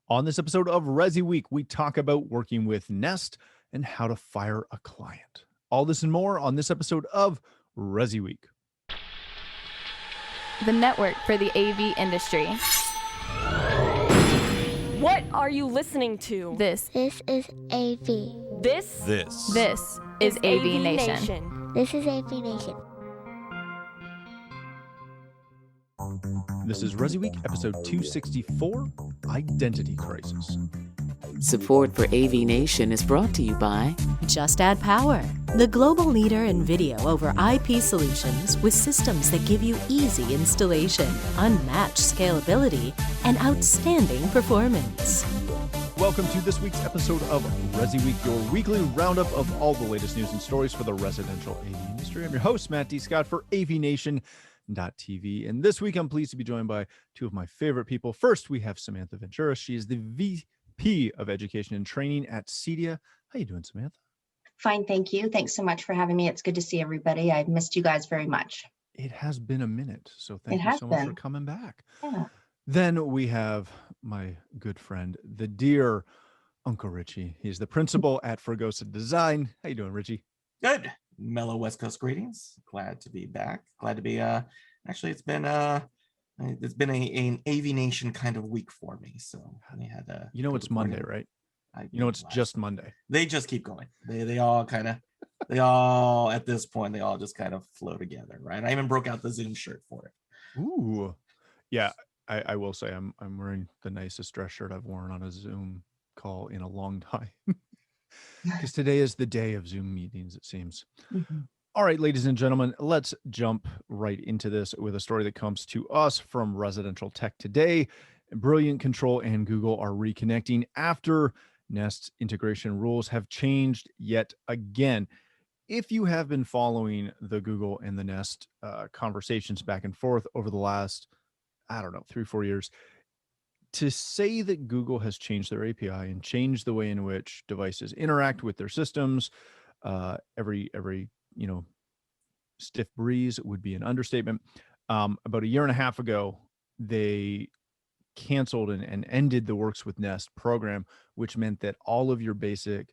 On this episode of ResiWeek, we talk about working with Nest and how to fire a client. All this and more on this episode of ResiWeek. The network for the AV industry. What are you listening to? This is AV. This is AVNation. This is AVNation. This is ResiWeek, episode 264, Identity Crisis. Support for AVNation is brought to you by Just Add Power, the global leader in video over IP solutions with systems that give you easy installation, unmatched scalability, and outstanding performance. Welcome to this week's episode of ResiWeek, your weekly roundup of all the latest news and stories for the residential AV industry. I'm your host, Matt D. Scott for AVNation.tv. And this week, I'm pleased to be joined by two of my favorite people. First, we have Samantha Ventura. She is the VP of Education and Training at CEDIA. How you doing, Samantha? Fine, thank you. Thanks so much for having me. It's good to see everybody. I've missed you guys very much. It has been a minute, so thank you so much for coming back. Yeah. Then we have my good friend, the dear Uncle Richie. He's the principal at Fregosa Design. How you doing, Richie? Good. Mellow West Coast greetings. Glad to be back. Glad to be actually it's been an AVNation kind of week for me. So I had it's Monday, right? It's just Monday. They just keep going. They all at this point they all just kind of flow together, right? I even broke out the Zoom shirt for it. Ooh. Yeah, I will say I'm wearing the nicest dress shirt I've worn on a Zoom call in a long time. Because today is the day of Zoom meetings, it seems. Mm-hmm. All right, ladies and gentlemen, let's jump right into this with a story that comes to us from Residential Tech Today. Brilliant Control and Google are reconnecting after Nest integration rules have changed yet again. If you have been following the Google and the Nest conversations back and forth over the last, 3-4 years, to say that Google has changed their API and changed the way in which devices interact with their systems, every stiff breeze would be an understatement. About a year and a half ago, they canceled and ended the Works with Nest program, which meant that all of your basic,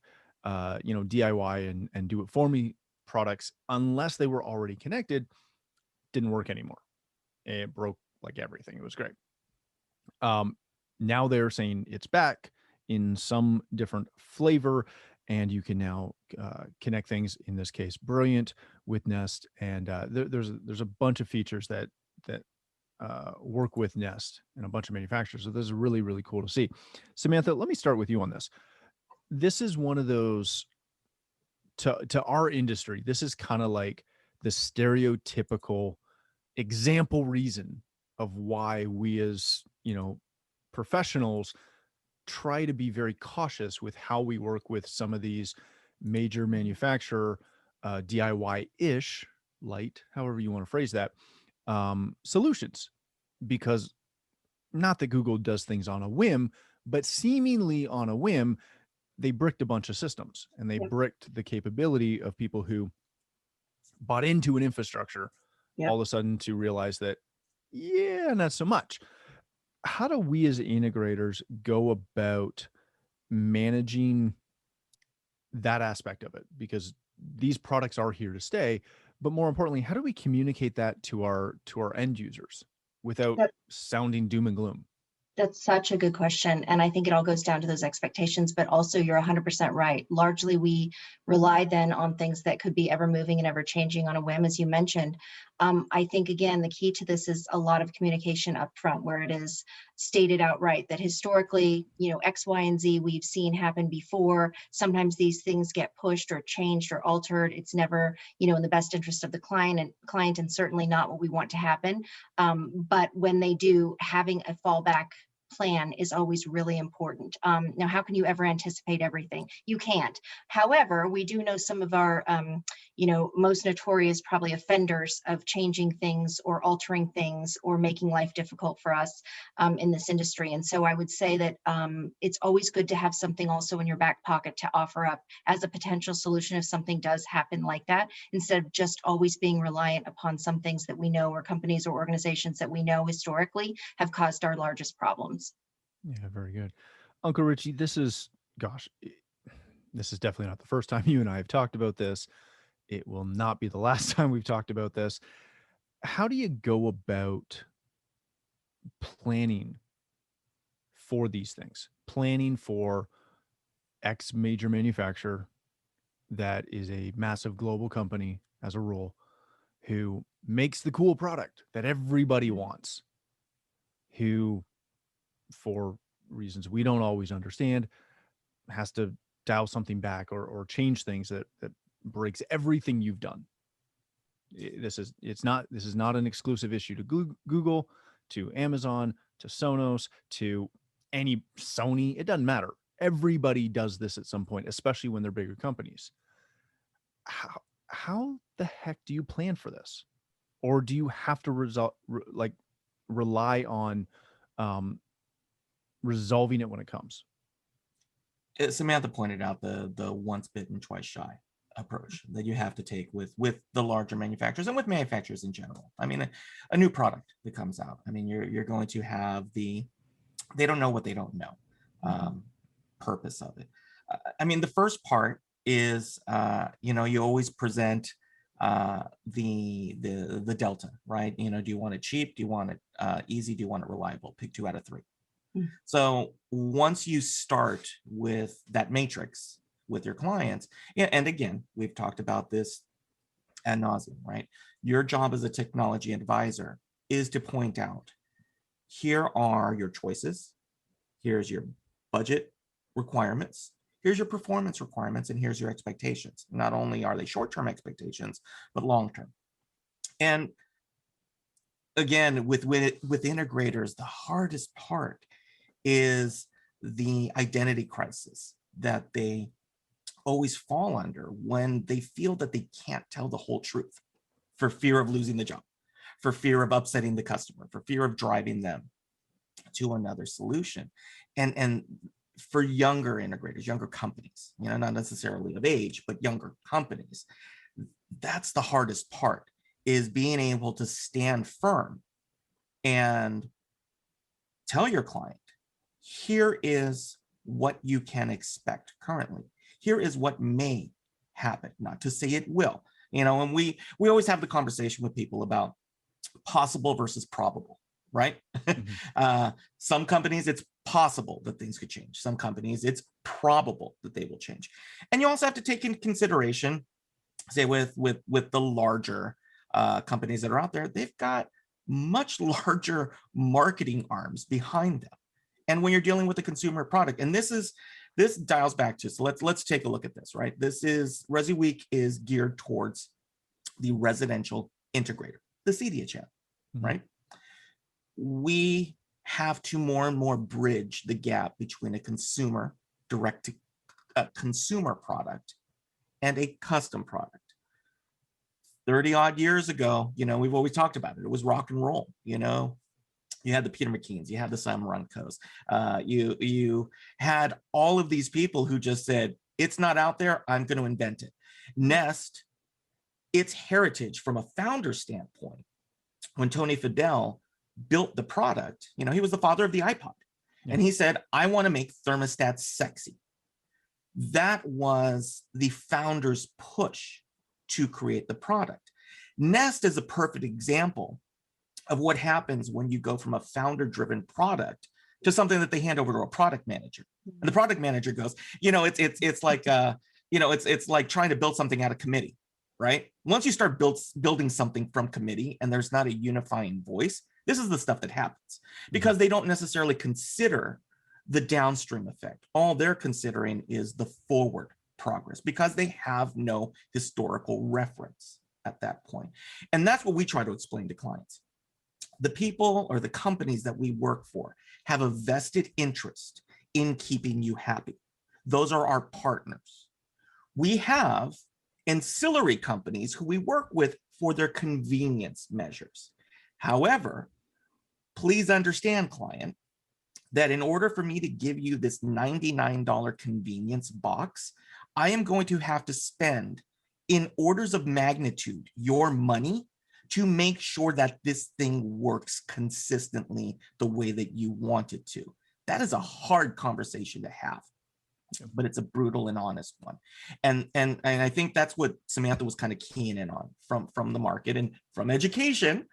DIY and do it for me products, unless they were already connected, didn't work anymore. It broke like everything. It was great. Now they're saying it's back in some different flavor, and you can now connect things, in this case, Brilliant with Nest. And there's a bunch of features that work with Nest and a bunch of manufacturers. So this is really, really cool to see. Samantha, let me start with you on this. This is one of those, to our industry, this is kind of like the stereotypical example reason of why we as, professionals try to be very cautious with how we work with some of these major manufacturer, DIY-ish, light, however you want to phrase that, solutions. Because not that Google does things on a whim, but seemingly on a whim, they bricked a bunch of systems, and they bricked the capability of people who bought into an infrastructure all of a sudden to realize that, not so much. How do we as integrators go about managing that aspect of it? Because these products are here to stay, but more importantly, how do we communicate that to our end users without sounding doom and gloom? That's such a good question. And I think it all goes down to those expectations, but also you're 100% right. Largely, we rely then on things that could be ever moving and ever changing on a whim, as you mentioned. I think, again, the key to this is a lot of communication up front, where it is stated outright that historically, X, Y, and Z we've seen happen before. Sometimes these things get pushed or changed or altered. It's never, in the best interest of the client and certainly not what we want to happen. But when they do, having a fallback plan is always really important. Now, how can you ever anticipate everything? You can't. However, we do know some of our, most notorious probably offenders of changing things or altering things or making life difficult for us in this industry. And so I would say that it's always good to have something also in your back pocket to offer up as a potential solution if something does happen like that, instead of just always being reliant upon some things that we know or companies or organizations that we know historically have caused our largest problems. Yeah, very good. Uncle Richie, gosh, this is definitely not the first time you and I have talked about this. It will not be the last time we've talked about this. How do you go about planning for these things? Planning for X major manufacturer that is a massive global company as a rule who makes the cool product that everybody wants, who, for reasons we don't always understand, has to dial something back or change things that breaks everything you've done. This is not an exclusive issue to Google, to Amazon, to Sonos, to any Sony. It doesn't matter. Everybody does this at some point, especially when they're bigger companies. How the heck do you plan for this? Or do you have to rely on um, resolving it when it comes? Samantha pointed out the once bitten, twice shy approach that you have to take with the larger manufacturers and with manufacturers in general. I mean, a new product that comes out. I mean, you're going to have they don't know what they don't know purpose of it. I mean, the first part is you always present the delta, right? Do you want it cheap? Do you want it easy? Do you want it reliable? Pick 2 out of 3. So once you start with that matrix with your clients, and again, we've talked about this ad nauseum, right? Your job as a technology advisor is to point out, here are your choices, here's your budget requirements, here's your performance requirements, and here's your expectations. Not only are they short-term expectations, but long-term. And again, with integrators, the hardest part is the identity crisis that they always fall under when they feel that they can't tell the whole truth for fear of losing the job, for fear of upsetting the customer, for fear of driving them to another solution. And for younger integrators, younger companies, not necessarily of age, but younger companies, that's the hardest part, is being able to stand firm and tell your client, here is what you can expect currently. Here is what may happen, not to say it will. And we always have the conversation with people about possible versus probable, right? Mm-hmm. Some companies, it's possible that things could change. Some companies, it's probable that they will change. And you also have to take into consideration, say with the larger companies that are out there, they've got much larger marketing arms behind them. And when you're dealing with a consumer product, and this dials back to, so let's take a look at this, right? ResiWeek is geared towards the residential integrator, the CDA channel, mm-hmm. right? We have to more and more bridge the gap between a consumer direct to a consumer product and a custom product. 30 odd years ago, we've always talked about it. It was rock and roll, You had the Peter McKeans, you had the Simon Runkos, you had all of these people who just said, it's not out there, I'm going to invent it. Nest, its heritage from a founder standpoint, when Tony Fadell built the product, he was the father of the iPod. Yeah. And he said, I want to make thermostats sexy. That was the founder's push to create the product. Nest is a perfect example of what happens when you go from a founder-driven product to something that they hand over to a product manager. And the product manager goes, it's like it's like trying to build something out of committee, right? Once you start building something from committee and there's not a unifying voice, this is the stuff that happens because they don't necessarily consider the downstream effect. All they're considering is the forward progress because they have no historical reference at that point. And that's what we try to explain to clients. The people or the companies that we work for have a vested interest in keeping you happy. Those are our partners. We have ancillary companies who we work with for their convenience measures. However, please understand, client, that in order for me to give you this $99 convenience box, I am going to have to spend in orders of magnitude your money to make sure that this thing works consistently the way that you want it to. That is a hard conversation to have, but it's a brutal and honest one. And I think that's what Samantha was kind of keying in on from the market and from education,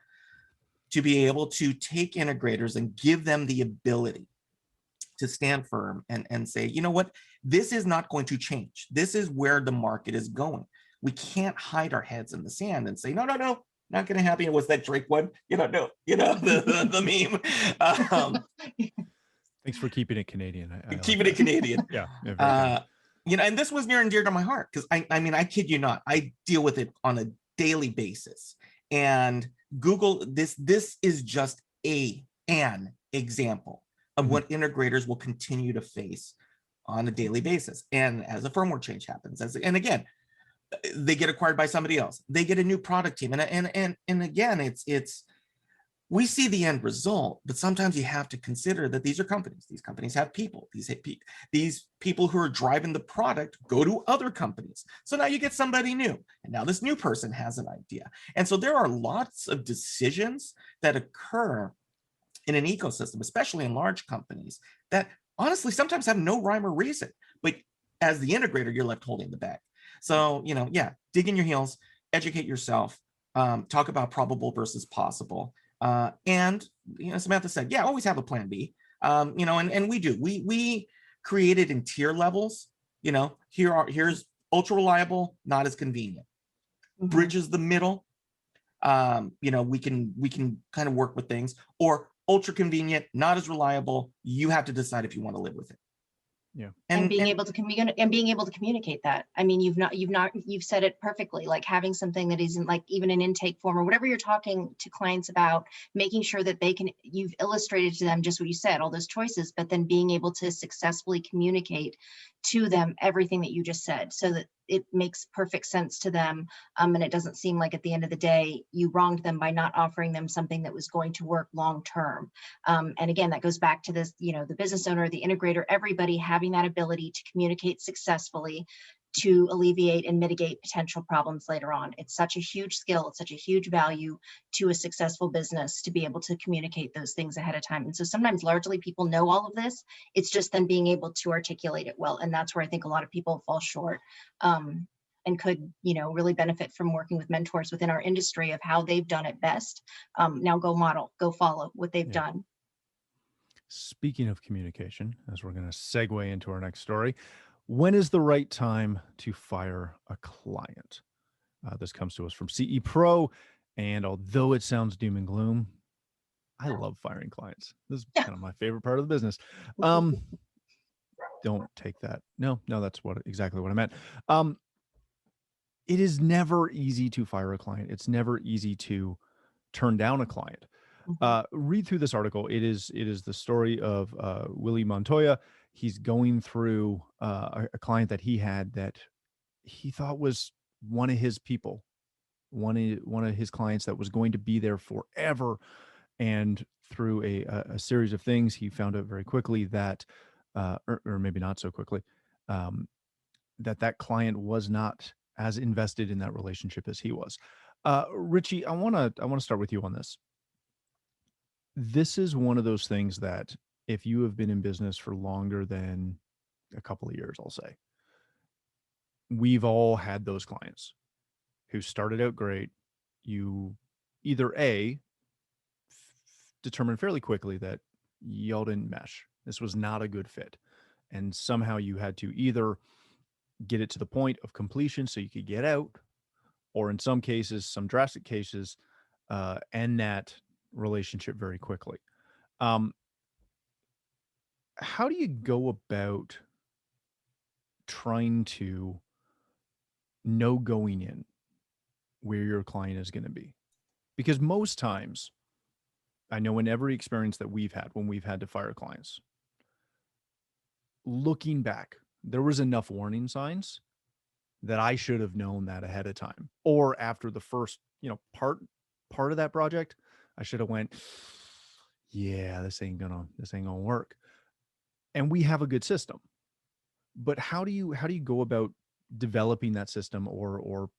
to be able to take integrators and give them the ability to stand firm and say, you know what, this is not going to change. This is where the market is going. We can't hide our heads in the sand and say, no, no, no, not going to happen. It was that Drake one, no, the meme. Thanks for keeping it Canadian. I Keeping like it Canadian. Yeah, very kind. And this was near and dear to my heart, because I mean, I kid you not, I deal with it on a daily basis. And Google, this is just an example of what integrators will continue to face on a daily basis. And as a firmware change happens, and again, they get acquired by somebody else, they get a new product team, and again, it's we see the end result, but sometimes you have to consider that these are companies. These companies have people. These people who are driving the product go to other companies. So now you get somebody new, and now this new person has an idea. And so there are lots of decisions that occur in an ecosystem, especially in large companies, that honestly sometimes have no rhyme or reason. But as the integrator, you're left holding the bag. So, dig in your heels, educate yourself, talk about probable versus possible. And Samantha said, always have a plan B. And we do. We create it in tier levels. Here's ultra reliable, not as convenient. Bridges the middle. We can kind of work with things, or ultra convenient, not as reliable. You have to decide if you want to live with it. Yeah. And being able to communicate that. I mean, you've said it perfectly, like having something that isn't like even an intake form or whatever you're talking to clients about, making sure that you've illustrated to them just what you said, all those choices, but then being able to successfully communicate to them everything that you just said, so that it makes perfect sense to them. And it doesn't seem like at the end of the day, you wronged them by not offering them something that was going to work long-term. And again, that goes back to this, the business owner, the integrator, everybody having that ability to communicate successfully to alleviate and mitigate potential problems later on. It's such a huge skill. It's such a huge value to a successful business to be able to communicate those things ahead of time. And so sometimes largely people know all of this. It's just then being able to articulate it well. And that's where I think a lot of people fall short. And could, really benefit from working with mentors within our industry of how they've done it best. Now go model, go follow what they've done. Speaking of communication, as we're going to segue into our next story, when is the right time to fire a client? This comes to us from CE Pro, and although it sounds doom and gloom, I love firing clients. This is kind of my favorite part of the business. Don't take that. No, that's exactly what I meant. It is never easy to fire a client. It's never easy to turn down a client. Read through this article. It is the story of Willie Montoya. He's going through a client that he had that he thought was one of his people, one of his clients that was going to be there forever. And through a series of things, he found out very quickly that, or maybe not so quickly, that client was not as invested in that relationship as he was. Richie, I want to start with you on this. This is one of those things that if you have been in business for longer than a couple of years, I'll say, we've all had those clients who started out great. You either determined fairly quickly that y'all didn't mesh. This was not a good fit. And somehow you had to either get it to the point of completion so you could get out, or in some cases, some drastic cases, end that relationship very quickly. How do you go about trying to know going in where your client is going to be? Because most times, I know in every experience that we've had when we've had to fire clients, looking back, there was enough warning signs that I should have known that ahead of time, or after the first, part of that project, I should have went, yeah, this ain't gonna work. And we have a good system, but how do you go about developing that system, or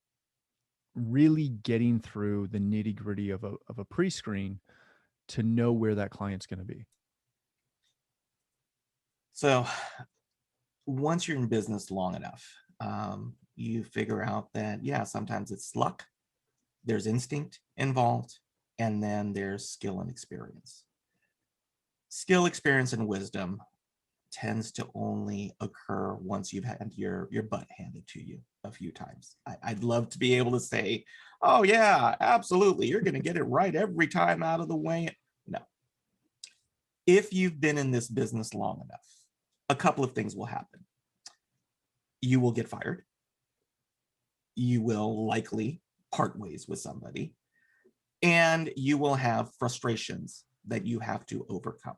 really getting through the nitty gritty of a pre-screen to know where that client's going to be? So once you're in business long enough, you figure out that, yeah, sometimes it's luck, there's instinct involved, and then there's skill and experience. Skill, experience, and wisdom tends to only occur once you've had your butt handed to you a few times. I'd love to be able to say, oh yeah, absolutely, you're going to get it right every time out of the way. No. If you've been in this business long enough, a couple of things will happen. You will get fired. You will likely part ways with somebody, and you will have frustrations that you have to overcome.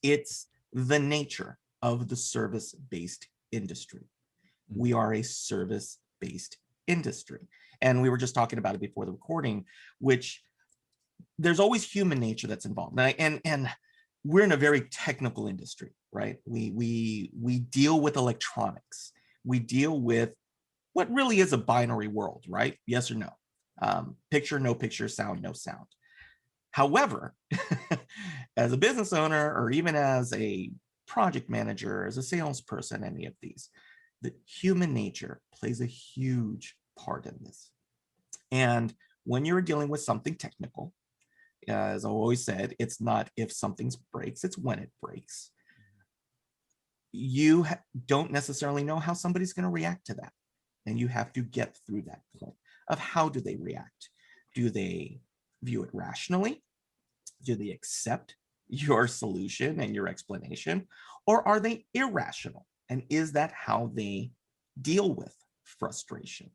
It's the nature of the service-based industry. We are a service-based industry. And we were just talking about it before the recording, which there's always human nature that's involved. And we're in a very technical industry, right? We deal with electronics. We deal with what really is a binary world, right? Yes or no. Picture, no picture, sound, no sound. However, as a business owner, or even as a project manager, as a salesperson, any of these, the human nature plays a huge part in this. And when you're dealing with something technical, as I always said, it's not if something breaks, it's when it breaks. You don't necessarily know how somebody's going to react to that. And you have to get through that point of how do they react? Do they view it rationally? Do they accept your solution and your explanation? Or are they irrational? And is that how they deal with frustration?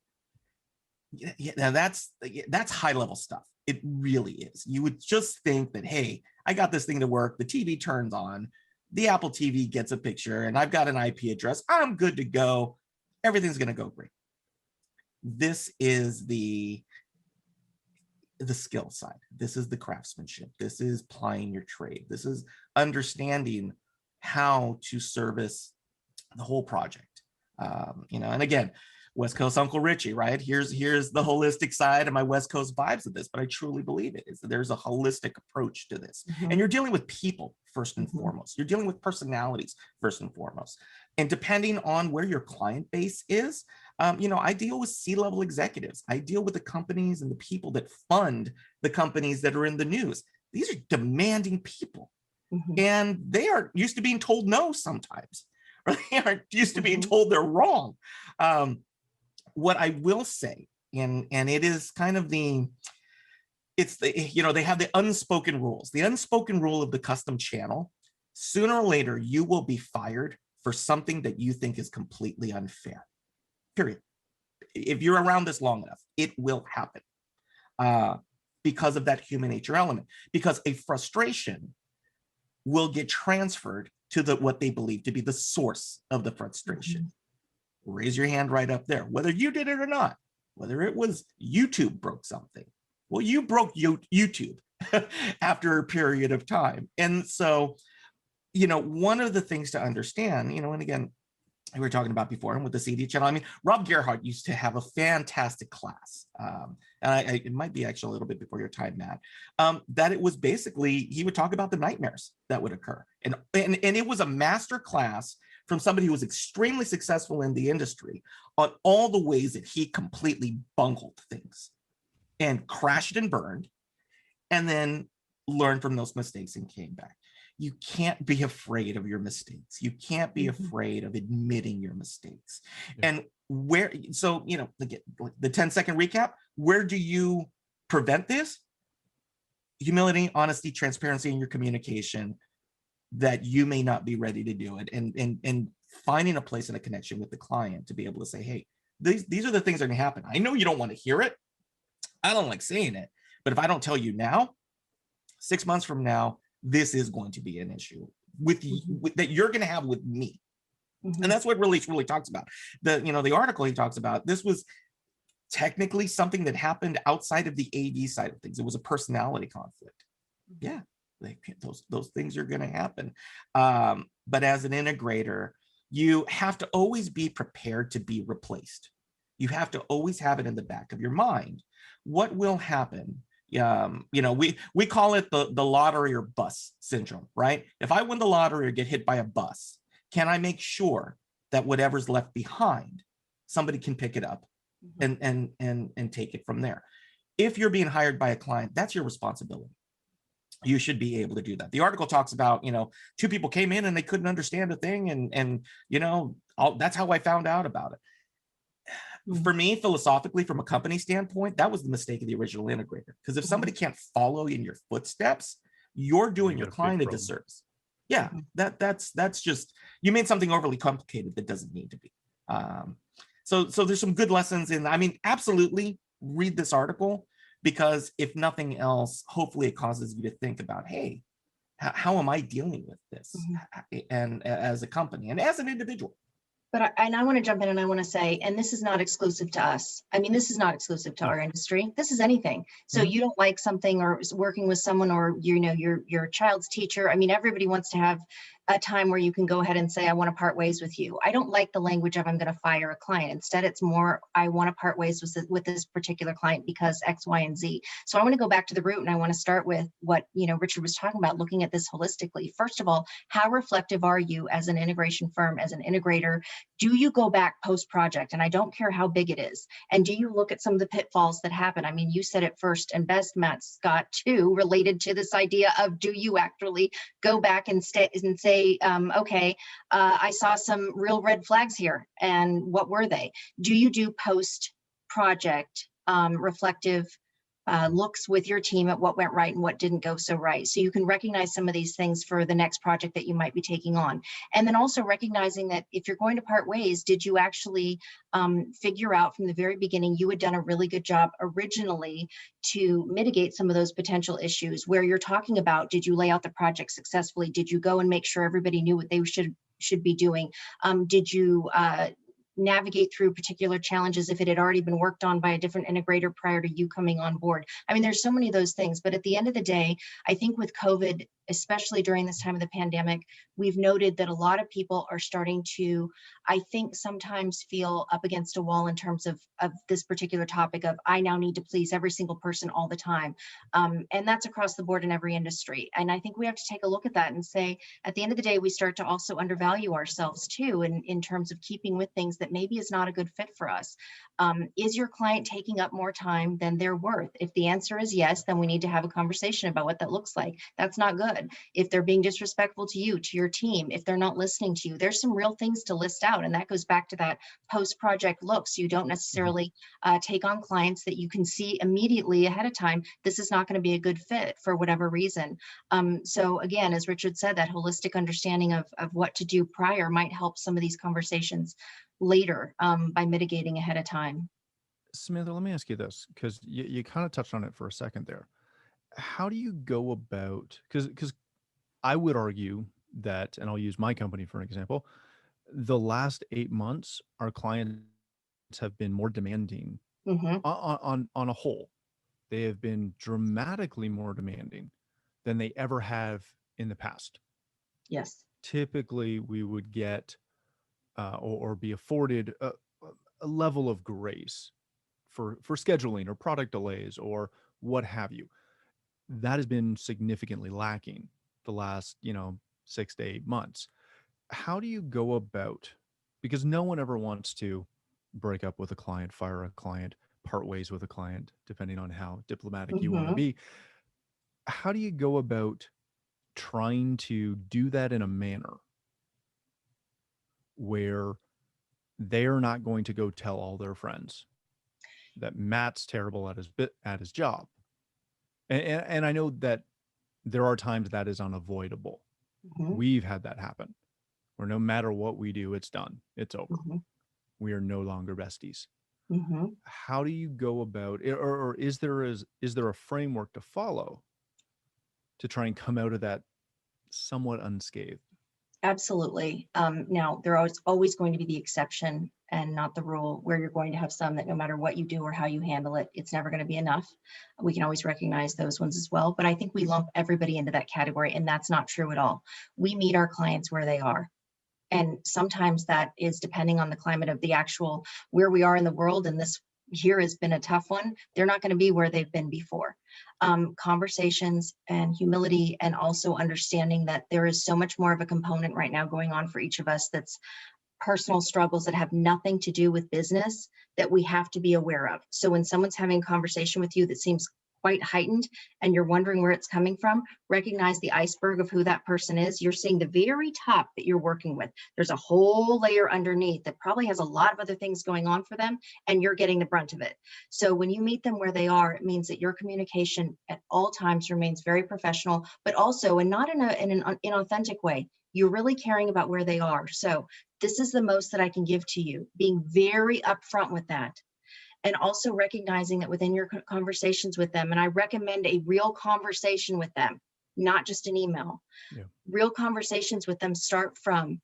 Yeah, that's high level stuff. It really is. You would just think that, hey, I got this thing to work. The TV turns on. The Apple TV gets a picture and I've got an IP address. I'm good to go. Everything's going to go great. This is the skill side. This is the craftsmanship. This is plying your trade. This is understanding how to service the whole project. And again, West Coast Uncle Richie, right? Here's the holistic side of my West Coast vibes of this, but I truly believe it is that there's a holistic approach to this. And you're dealing with people first and foremost. You're dealing with personalities first and foremost. And depending on where your client base is, I deal with C-level executives. I deal with the companies and the people that fund the companies that are in the news. These are demanding people. And they are used to being told no sometimes, or they aren't used to being told they're wrong. What I will say, and it is kind of they have the unspoken rules. The unspoken rule of the custom channel: sooner or later, you will be fired for something that you think is completely unfair. Period. If you're around this long enough, it will happen because of that human nature element. Because a frustration will get transferred to what they believe to be the source of the frustration. Raise your hand right up there, whether you did it or not, whether it was YouTube broke something. Well, you broke YouTube after a period of time. And so, one of the things to understand, and again, we were talking about before, and with the CD channel, I mean, Rob Gerhardt used to have a fantastic class. And it might be actually a little bit before your time, Matt, that it was basically, he would talk about the nightmares that would occur. And it was a master class from somebody who was extremely successful in the industry on all the ways that he completely bungled things and crashed and burned, and then learned from those mistakes and came back. You can't be afraid of your mistakes. You can't be afraid of admitting your mistakes. And the 10-second recap, where do you prevent this? Humility, honesty, transparency in your communication, that you may not be ready to do it, and finding a place and a connection with the client to be able to say, hey, these are the things that are going to happen. I know you don't want to hear it. I don't like saying it, but if I don't tell you now, 6 months from now, this is going to be an issue with you that you're going to have with me. And that's what really talks about. The article he talks about, this was technically something that happened outside of the AV side of things. It was a personality conflict. Yeah, those things are going to happen. But as an integrator, you have to always be prepared to be replaced. You have to always have it in the back of your mind. What will happen? We call it the lottery or bus syndrome, right? If I win the lottery or get hit by a bus, can I make sure that whatever's left behind, somebody can pick it up and take it from there? If you're being hired by a client, that's your responsibility. You should be able to do that. The article talks about, two people came in and they couldn't understand a thing, and that's how I found out about it. For me, philosophically, from a company standpoint, that was the mistake of the original integrator. Because if somebody can't follow in your footsteps, you're doing your client a disservice. Yeah, that's just, you made something overly complicated that doesn't need to be. So there's some good lessons in. I mean, absolutely read this article, because if nothing else, hopefully it causes you to think about, hey, how am I dealing with this, and as a company and as an individual. But I want to jump in and I want to say, and this is not exclusive to us. I mean, this is not exclusive to our industry. This is anything. So you don't like something, or working with someone, or your child's teacher. I mean, everybody wants to have a time where you can go ahead and say, I want to part ways with you. I don't like the language of I'm going to fire a client. Instead, it's more, I want to part ways with this particular client because X, Y, and Z. So I want to go back to the root, and I want to start with what Richard was talking about, looking at this holistically. First of all, how reflective are you as an integration firm, as an integrator? Do you go back post-project? And I don't care how big it is. And do you look at some of the pitfalls that happen? I mean, you said it first and best, Matt Scott, too, related to this idea of, do you actually go back and say, okay, I saw some real red flags here, and what were they? Do you do post-project reflective looks with your team at what went right and what didn't go so right? So you can recognize some of these things for the next project that you might be taking on. And then also recognizing that if you're going to part ways, did you actually figure out from the very beginning, you had done a really good job originally to mitigate some of those potential issues where you're talking about, did you lay out the project successfully? Did you go and make sure everybody knew what they should be doing? Did you navigate through particular challenges if it had already been worked on by a different integrator prior to you coming on board? I mean, there's so many of those things, but at the end of the day, I think with COVID, especially during this time of the pandemic, we've noted that a lot of people are starting to, I think, sometimes feel up against a wall in terms of this particular topic of, I now need to please every single person all the time. And that's across the board in every industry. And I think we have to take a look at that and say, at the end of the day, we start to also undervalue ourselves too, in terms of keeping with things that maybe is not a good fit for us. Is your client taking up more time than they're worth? If the answer is yes, then we need to have a conversation about what that looks like. That's not good. If they're being disrespectful to you, to your team, if they're not listening to you, there's some real things to list out. And that goes back to that post-project look. So you don't necessarily take on clients that you can see immediately ahead of time, this is not going to be a good fit for whatever reason. So again, as Richard said, that holistic understanding of what to do prior might help some of these conversations later by mitigating ahead of time. Samantha, let me ask you this, because you kind of touched on it for a second there. How do you go about, because I would argue that, and I'll use my company for an example, the last 8 months, our clients have been more demanding on a whole. They have been dramatically more demanding than they ever have in the past. Yes. Typically, we would get or be afforded a level of grace for scheduling or product delays or what have you. That has been significantly lacking the last, 6 to 8 months. How do you go about, because no one ever wants to break up with a client, fire a client, part ways with a client, depending on how diplomatic you want to be. How do you go about trying to do that in a manner where they're not going to go tell all their friends that Matt's terrible at his job? And I know that there are times that is unavoidable. We've had that happen where no matter what we do, it's done. It's over. We are no longer besties. How do you go about it? Or is there a framework to follow to try and come out of that somewhat unscathed? Absolutely. Now, there is always going to be the exception and not the rule, where you're going to have some that no matter what you do or how you handle it, it's never going to be enough. We can always recognize those ones as well. But I think we lump everybody into that category, and that's not true at all. We meet our clients where they are. And sometimes that is depending on the climate of the actual, where we are in the world and this year has been a tough one, they're not going to be where they've been before. Conversations and humility, and also understanding that there is so much more of a component right now going on for each of us that's personal struggles that have nothing to do with business that we have to be aware of. So when someone's having a conversation with you that seems quite heightened and you're wondering where it's coming from, recognize the iceberg of who that person is. You're seeing the very top that you're working with. There's a whole layer underneath that probably has a lot of other things going on for them, and you're getting the brunt of it. So when you meet them where they are, it means that your communication at all times remains very professional, but also, and not in an inauthentic way. You're really caring about where they are. So this is the most that I can give to you, being very upfront with that. And also recognizing that within your conversations with them, and I recommend a real conversation with them, not just an email. Yeah. Real conversations with them start from,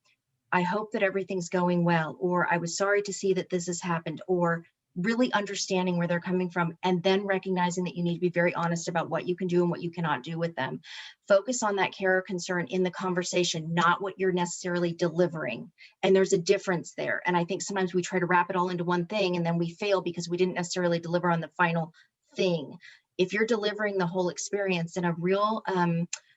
I hope that everything's going well, or I was sorry to see that this has happened, or really understanding where they're coming from, and then recognizing that you need to be very honest about what you can do and what you cannot do with them. Focus on that care or concern in the conversation, not what you're necessarily delivering. And there's a difference there. And I think sometimes we try to wrap it all into one thing and then we fail because we didn't necessarily deliver on the final thing. If you're delivering the whole experience in a real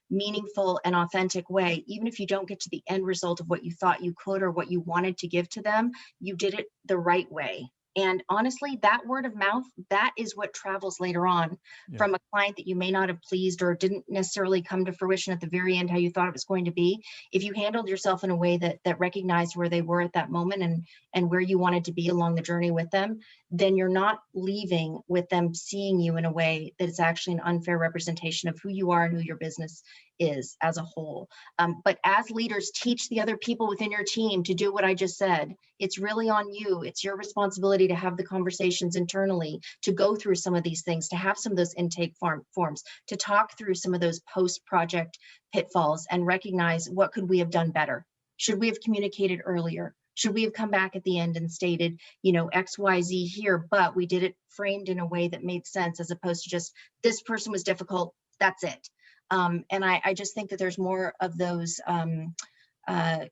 meaningful and authentic way, even if you don't get to the end result of what you thought you could or what you wanted to give to them, you did it the right way. And honestly, that word of mouth, that is what travels later on from a client that you may not have pleased or didn't necessarily come to fruition at the very end how you thought it was going to be. If you handled yourself in a way that recognized where they were at that moment and where you wanted to be along the journey with them, then you're not leaving with them seeing you in a way that is actually an unfair representation of who you are and who your business is as a whole. But as leaders, teach the other people within your team to do what I just said. It's really on you. It's your responsibility to have the conversations internally, to go through some of these things, to have some of those intake forms, to talk through some of those post-project pitfalls and recognize what could we have done better? Should we have communicated earlier? Should we have come back at the end and stated, XYZ here, but we did it framed in a way that made sense as opposed to just this person was difficult, that's it. And I just think that there's more of those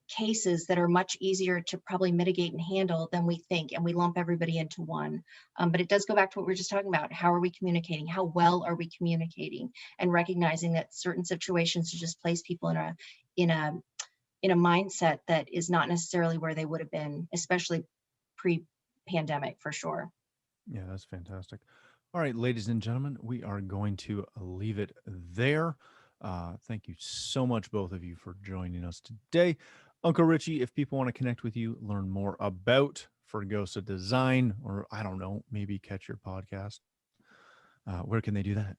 cases that are much easier to probably mitigate and handle than we think, and we lump everybody into one. But it does go back to what we were just talking about. How are we communicating? How well are we communicating? And recognizing that certain situations to just place people in a mindset that is not necessarily where they would have been, especially pre-pandemic, for sure. Yeah, that's fantastic. All right, ladies and gentlemen, we are going to leave it there. Thank you so much, both of you, for joining us today. Uncle Richie, if people want to connect with you, learn more about Fregosa Design, or I don't know, maybe catch your podcast, where can they do that?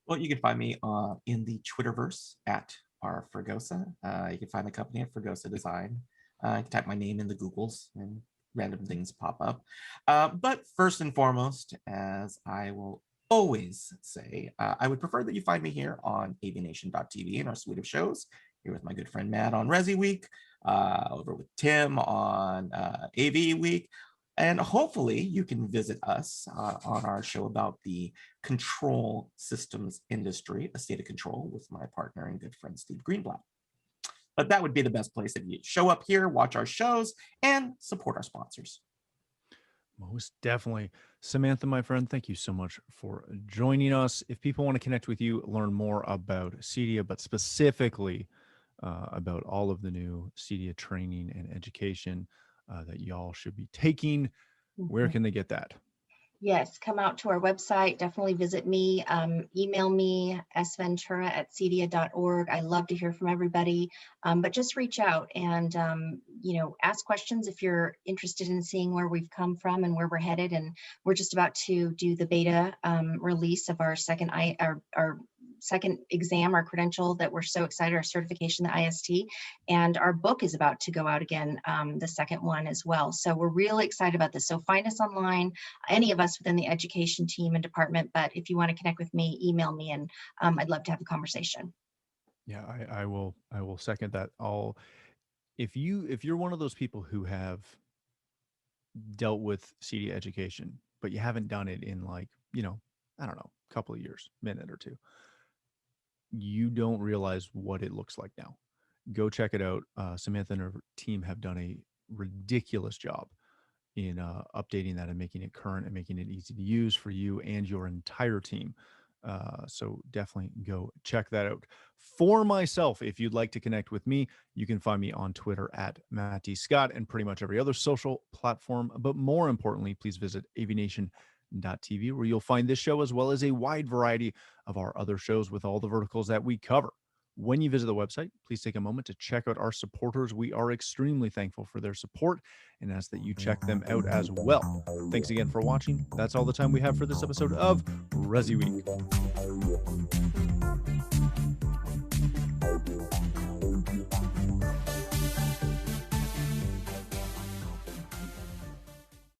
Well, you can find me in the Twitterverse at @Fregosa. You can find the company at Fregosa Design. You can type my name in the Googles and random things pop up. But first and foremost, as I will always say, I would prefer that you find me here on AVNation.tv in our suite of shows, here with my good friend Matt on ResiWeek, over with Tim on AVWeek. And hopefully you can visit us on our show about the control systems industry, A State of Control, with my partner and good friend Steve Greenblatt. But that would be the best place if you show up here, watch our shows, and support our sponsors. Most definitely. Samantha, my friend, thank you so much for joining us. If people want to connect with you, learn more about CEDIA, but specifically about all of the new CEDIA training and education that y'all should be taking, where can they get that? Yes, come out to our website. Definitely visit me. Email me, sventura@cedia.org. I love to hear from everybody, but just reach out and, ask questions if you're interested in seeing where we've come from and where we're headed. And we're just about to do the beta release of our second exam, our credential that we're so excited, our certification, the IST, and our book is about to go out again, the second one as well. So we're really excited about this. So find us online, any of us within the education team and department, but if you want to connect with me, email me, and I'd love to have a conversation. Yeah, I will second that. If you're one of those people who have dealt with CEDIA education, but you haven't done it in I don't know, a couple of years, minute or two, you don't realize what it looks like now. Go check it out. Samantha and her team have done a ridiculous job in updating that and making it current and making it easy to use for you and your entire team. So definitely go check that out. For myself, if you'd like to connect with me, you can find me on Twitter at Matt D. Scott and pretty much every other social platform. But more importantly, please visit AVNation.tv, where you'll find this show as well as a wide variety of our other shows with all the verticals that we cover. When you visit the website, please take a moment to check out our supporters. We are extremely thankful for their support and ask that you check them out as well. Thanks again for watching. That's all the time we have for this episode of ResiWeek.